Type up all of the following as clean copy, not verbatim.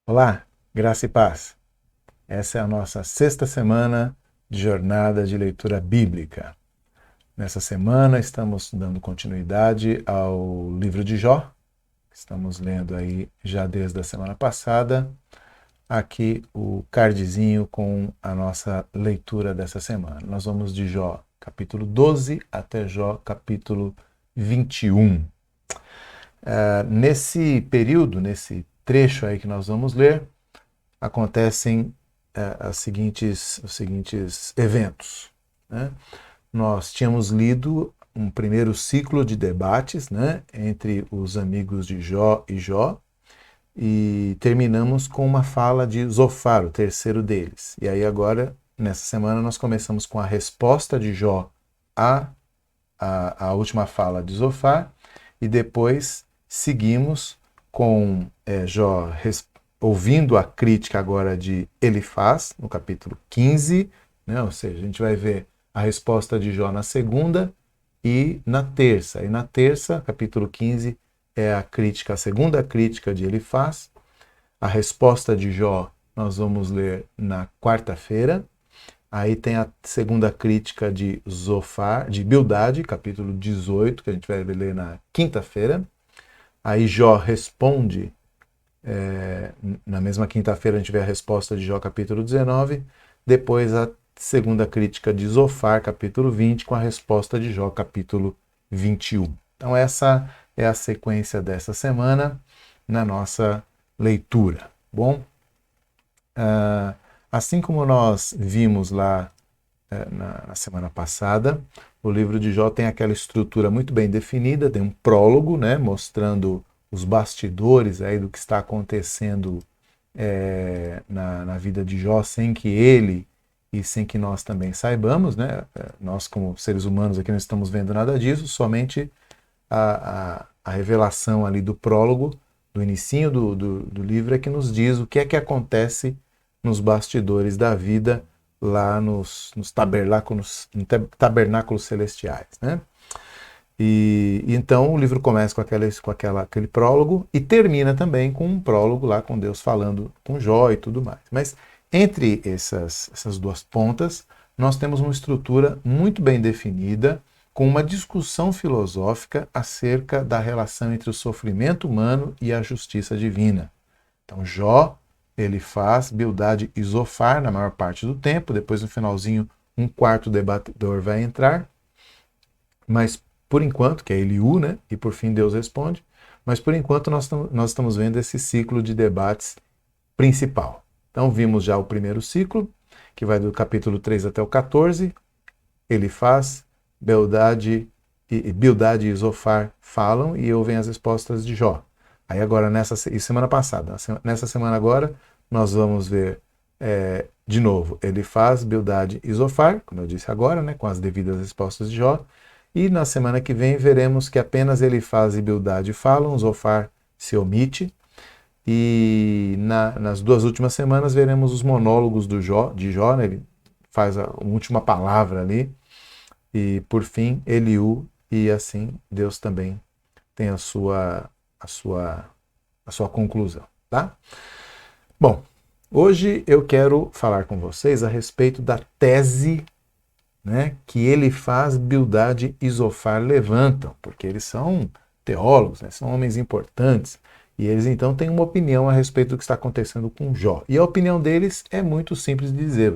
Olá, graça e paz. Essa é a nossa sexta semana de jornada de leitura bíblica. Nessa semana estamos dando continuidade ao livro de Jó. Estamos lendo aí já desde a semana passada. Aqui o cardzinho com a nossa leitura dessa semana. Nós vamos de Jó capítulo 12 até Jó capítulo 21. Nesse período, nesse trecho aí que nós vamos ler, acontecem os seguintes eventos. Né? Nós tínhamos lido um primeiro ciclo de debates, né, entre os amigos de Jó e terminamos com uma fala de Zofar, o terceiro deles. E aí agora, nessa semana, nós começamos com a resposta de Jó à, à última fala de Zofar, e depois seguimos com Jó ouvindo a crítica agora de Elifaz, no capítulo 15, né? Ou seja, a gente vai ver a resposta de Jó na segunda e na terça. E na terça, capítulo 15, é a crítica, a segunda crítica de Elifaz. A resposta de Jó nós vamos ler na quarta-feira. Aí tem a segunda crítica de Zofar, de Bildade, capítulo 18, que a gente vai ler na quinta-feira. Aí Jó responde na mesma quinta-feira a gente vê a resposta de Jó, capítulo 19. Depois a segunda crítica de Zofar, capítulo 20, com a resposta de Jó, capítulo 21. Então essa é a sequência dessa semana na nossa leitura. Bom, assim como nós vimos lá na semana passada, o livro de Jó tem aquela estrutura muito bem definida, tem um prólogo, né, mostrando os bastidores aí do que está acontecendo na vida de Jó, sem que ele e sem que nós também saibamos, né? Nós, como seres humanos, aqui não estamos vendo nada disso, somente a revelação ali do prólogo, do inicinho do livro, é que nos diz o que é que acontece nos bastidores da vida lá nos tabernáculos celestiais, né? E então o livro começa com aquele prólogo e termina também com um prólogo lá com Deus falando com Jó e tudo mais. Mas entre essas duas pontas, nós temos uma estrutura muito bem definida, com uma discussão filosófica acerca da relação entre o sofrimento humano e a justiça divina. Então Jó, ele faz Bildade e Zofar na maior parte do tempo, depois no finalzinho um quarto debatedor vai entrar, mas por enquanto, que é Eliú, né? E por fim Deus responde, mas por enquanto nós estamos vendo esse ciclo de debates principal. Então vimos já o primeiro ciclo, que vai do capítulo 3 até o 14, ele faz, Bildade e Zofar falam e ouvem as respostas de Jó. Aí agora, semana passada, nessa semana agora, nós vamos ver de novo, ele faz, Bildade e Zofar, como eu disse agora, né, com as devidas respostas de Jó. E na semana que vem veremos que apenas ele faz e Bildade falam, Zofar se omite. E nas duas últimas semanas veremos os monólogos de Jó, né? Ele faz a última palavra ali. E por fim, Eliú, e assim Deus também tem a sua, a sua conclusão, tá? Bom, hoje eu quero falar com vocês a respeito da tese, né, que ele faz, Bildade e Zofar levantam, porque eles são teólogos, né, são homens importantes, e eles então têm uma opinião a respeito do que está acontecendo com Jó. E a opinião deles é muito simples de dizer.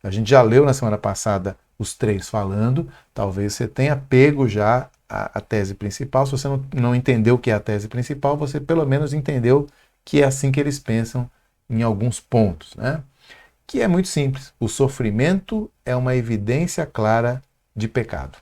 A gente já leu na semana passada os três falando, talvez você tenha pego já a tese principal. Se você não entendeu o que é a tese principal, você pelo menos entendeu que é assim que eles pensam em alguns pontos, né? Que é muito simples. O sofrimento é uma evidência clara de pecado.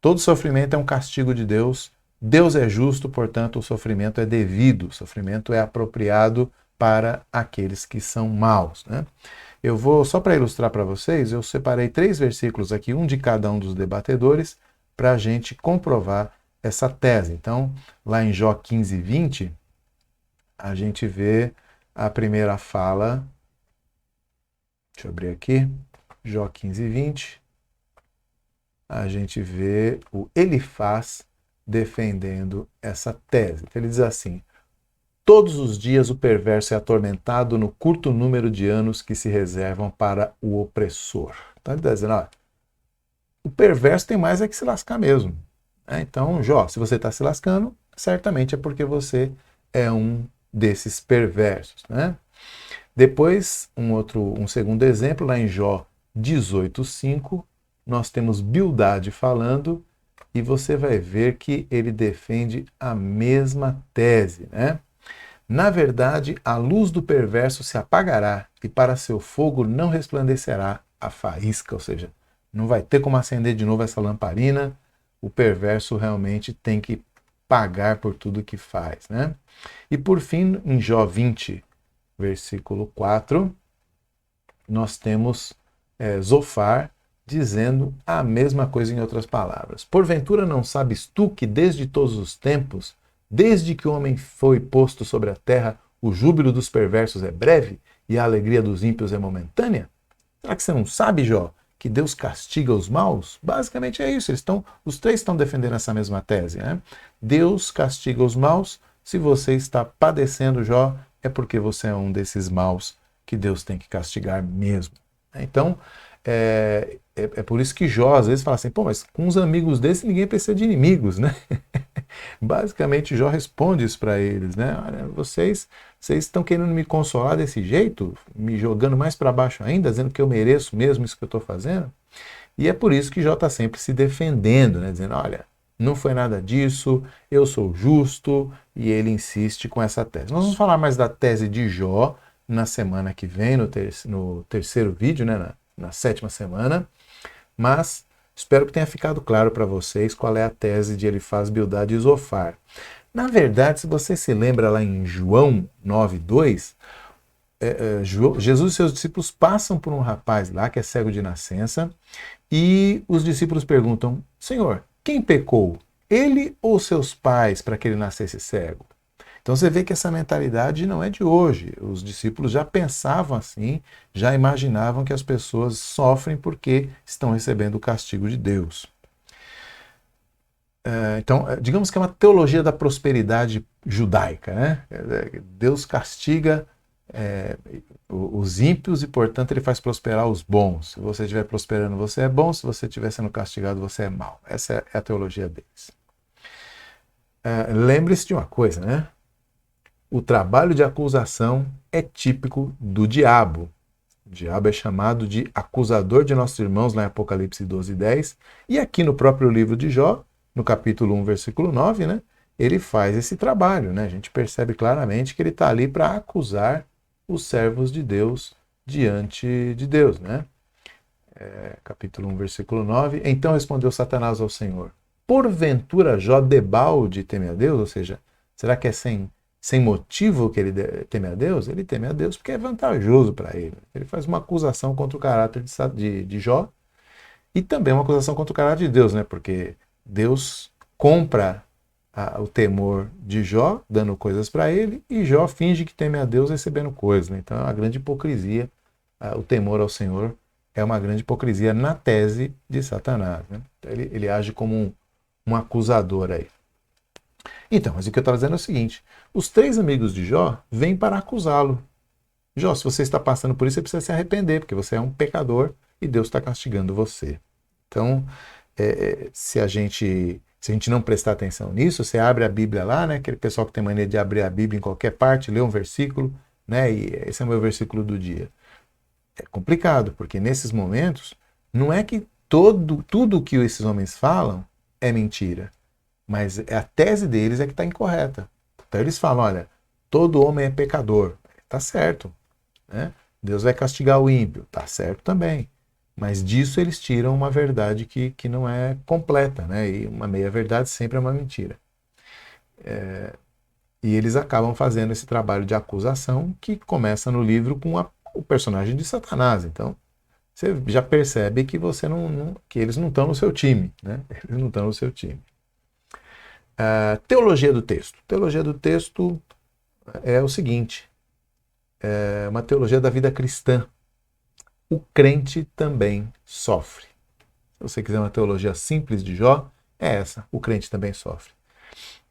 Todo sofrimento é um castigo de Deus. Deus é justo, portanto, o sofrimento é devido, o sofrimento é apropriado para aqueles que são maus, né? Eu vou, só para ilustrar para vocês, eu separei 3 versículos aqui, um de cada um dos debatedores, para a gente comprovar essa tese. Então, lá em Jó 15, 20, a gente vê a primeira fala. Deixa eu abrir aqui. Jó 15, 20. A gente vê o Elifaz defendendo essa tese. Ele diz assim: Todos os dias o perverso é atormentado no curto número de anos que se reservam para o opressor. Então ele está dizendo, olha, o perverso tem mais é que se lascar mesmo. Então, Jó, se você está se lascando, certamente é porque você é um desses perversos, né? Depois, um segundo exemplo, lá em Jó 18:5, nós temos Bildade falando, e você vai ver que ele defende a mesma tese, né? Na verdade, a luz do perverso se apagará, e para seu fogo não resplandecerá a faísca, ou seja, não vai ter como acender de novo essa lamparina. O perverso realmente tem que pagar por tudo que faz, né? E por fim, em Jó 20, versículo 4, nós temos Zofar dizendo a mesma coisa em outras palavras. Porventura não sabes tu que desde todos os tempos, desde que o homem foi posto sobre a terra, o júbilo dos perversos é breve e a alegria dos ímpios é momentânea? Será que você não sabe, Jó, que Deus castiga os maus? Basicamente é isso. Os três estão defendendo essa mesma tese, né? Deus castiga os maus. Se você está padecendo, Jó, é porque você é um desses maus que Deus tem que castigar mesmo. Então, é por isso que Jó às vezes fala assim, pô, mas com uns amigos desses ninguém precisa de inimigos, né? Basicamente, Jó responde isso para eles, né? Olha, vocês estão querendo me consolar desse jeito, me jogando mais para baixo ainda, dizendo que eu mereço mesmo isso que eu estou fazendo. E é por isso que Jó está sempre se defendendo, né? Dizendo, olha, não foi nada disso, eu sou justo, e ele insiste com essa tese. Nós vamos falar mais da tese de Jó na semana que vem, no terceiro vídeo, né? Na 7ª semana, mas espero que tenha ficado claro para vocês qual é a tese de Elifaz, Bildade e Zofar. Na verdade, se você se lembra lá em João 9:2, Jesus e seus discípulos passam por um rapaz lá que é cego de nascença e os discípulos perguntam, Senhor, quem pecou? Ele ou seus pais para que ele nascesse cego? Então você vê que essa mentalidade não é de hoje. Os discípulos já pensavam assim, já imaginavam que as pessoas sofrem porque estão recebendo o castigo de Deus. Então, digamos que é uma teologia da prosperidade judaica, né? Deus castiga os ímpios e, portanto, ele faz prosperar os bons. Se você estiver prosperando, você é bom. Se você estiver sendo castigado, você é mau. Essa é a teologia deles. Lembre-se de uma coisa, né? O trabalho de acusação é típico do diabo. O diabo é chamado de acusador de nossos irmãos lá em Apocalipse 12:10. E aqui no próprio livro de Jó, no capítulo 1, versículo 9, né, ele faz esse trabalho. Né? A gente percebe claramente que ele está ali para acusar os servos de Deus diante de Deus. Né? Capítulo 1, versículo 9. Então respondeu Satanás ao Senhor, porventura Jó debalde teme a Deus? Ou seja, será que é sem motivo que ele teme a Deus? Ele teme a Deus porque é vantajoso para ele. Ele faz uma acusação contra o caráter de Jó e também uma acusação contra o caráter de Deus, né? Porque Deus compra o temor de Jó, dando coisas para ele, e Jó finge que teme a Deus recebendo coisas. Né? Então é uma grande hipocrisia. O temor ao Senhor é uma grande hipocrisia na tese de Satanás. Né? Então, ele age como um acusador aí. Então, mas o que eu estava dizendo é o seguinte, os 3 amigos de Jó vêm para acusá-lo. Jó, se você está passando por isso, você precisa se arrepender, porque você é um pecador e Deus está castigando você. Então, se a gente não prestar atenção nisso, você abre a Bíblia lá, né? Aquele pessoal que tem mania de abrir a Bíblia em qualquer parte, ler um versículo, né? E esse é o meu versículo do dia. É complicado, porque nesses momentos, não é que tudo que esses homens falam é mentira. Mas a tese deles é que está incorreta. Então eles falam, olha, todo homem é pecador. Está certo. Né? Deus vai castigar o ímpio. Está certo também. Mas disso eles tiram uma verdade que não é completa. Né? E uma meia-verdade sempre é uma mentira. E eles acabam fazendo esse trabalho de acusação que começa no livro com o personagem de Satanás. Então, você já percebe que que eles não estão no seu time. Né? Eles não estão no seu time. Teologia do texto. Teologia do texto é o seguinte, é uma teologia da vida cristã. O crente também sofre. Se você quiser uma teologia simples de Jó, é essa, o crente também sofre.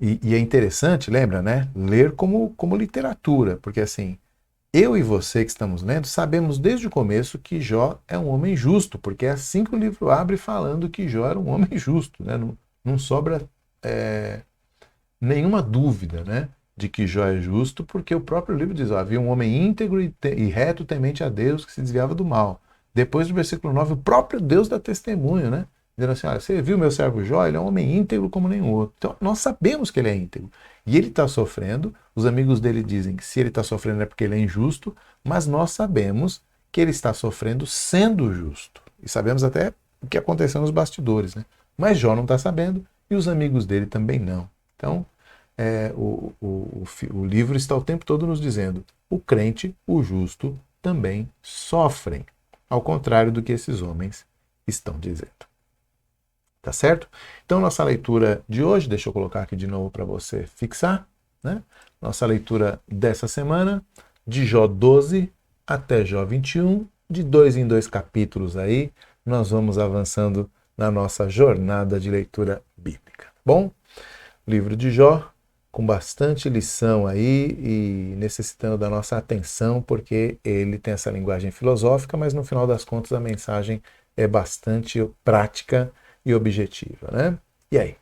E é interessante, lembra, né? Ler como literatura, porque assim, eu e você que estamos lendo sabemos desde o começo que Jó é um homem justo, porque é assim que o livro abre falando que Jó era um homem justo, né? Não sobra nenhuma dúvida, né, de que Jó é justo, porque o próprio livro diz, ó, havia um homem íntegro e reto temente a Deus que se desviava do mal. Depois do versículo 9, o próprio Deus dá testemunho, né? Dizendo assim, olha, você viu meu servo Jó? Ele é um homem íntegro como nenhum outro. Então, nós sabemos que ele é íntegro. E ele está sofrendo, os amigos dele dizem que se ele está sofrendo é porque ele é injusto, mas nós sabemos que ele está sofrendo sendo justo. E sabemos até o que aconteceu nos bastidores, né? Mas Jó não está sabendo e os amigos dele também não. Então, o livro está o tempo todo nos dizendo: o crente, o justo, também sofrem, ao contrário do que esses homens estão dizendo. Tá certo? Então, nossa leitura de hoje, deixa eu colocar aqui de novo para você fixar, né? Nossa leitura dessa semana, de Jó 12 até Jó 21, de 2 em 2 capítulos aí, nós vamos avançando na nossa jornada de leitura bíblica. Bom, livro de Jó, com bastante lição aí e necessitando da nossa atenção, porque ele tem essa linguagem filosófica, mas no final das contas a mensagem é bastante prática e objetiva, né? E aí?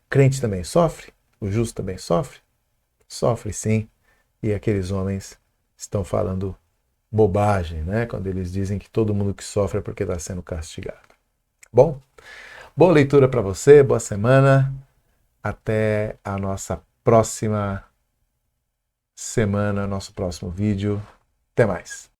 Crente também sofre? O justo também sofre? Sofre sim. E aqueles homens estão falando bobagem, né? Quando eles dizem que todo mundo que sofre é porque está sendo castigado. Bom, boa leitura para você, boa semana. Até a nossa próxima semana, nosso próximo vídeo. Até mais.